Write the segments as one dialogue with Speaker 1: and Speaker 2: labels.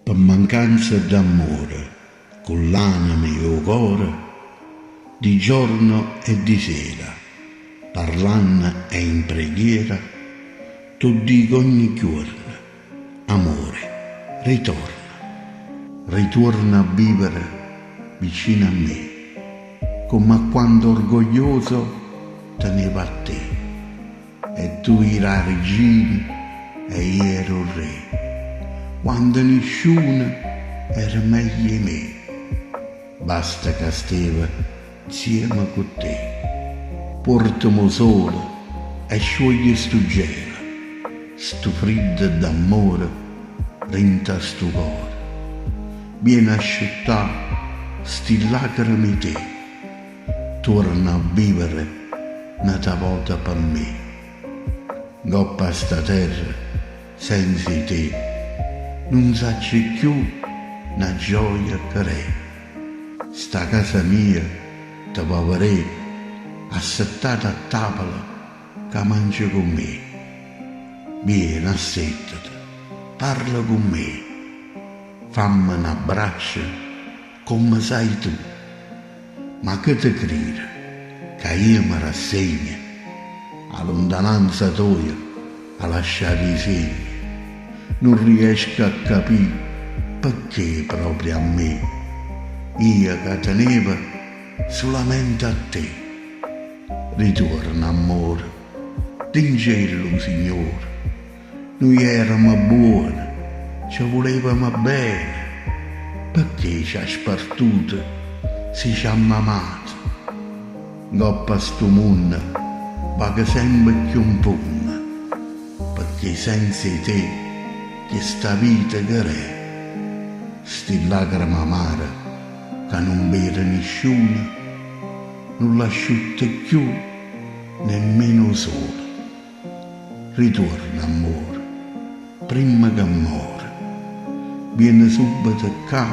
Speaker 1: per mancanza d'amore, con l'anima e il cuore, di giorno e di sera, parlando e in preghiera, tu dico ogni giorno, amore, ritorna a vivere vicino a me, come quando orgoglioso tenevo a te, e tu eri la regina e io ero il re, quando nessuno era meglio di me. Basta che steva insieme con te, portami solo e sciogli sto gelo, sto freddo d'amore renta sto cuore, vieni a asciuttare sti lacrime te, torna a vivere un'altra volta per me. Goppa sta terra senza te, non sacci più una gioia che re. Sta casa mia te poverei, assettata a tavola che mangi con me. Vieni, assettati, parla con me, fammi un abbraccio come sai tu, ma che te crede che io mi rassegno a lontananza tua a lasciare i segni. Non riesco a capire perché proprio a me, io che tenevo solamente a te. Ritorna amore, d'ingelo Signore, noi eravamo buoni, ci volevamo bene, perché ci ha spartuto se ci hanno amato. Goppa sto mondo vaga sempre più un pugno, perché senza te che sta vita che re, sti lacrime amare che non bere nessuno, non l'asciutta più nemmeno solo. Ritorna amore, prima che muore, vieni subito qua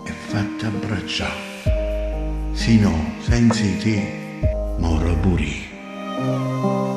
Speaker 1: e fatti abbracciare, se no senza te muore pure io.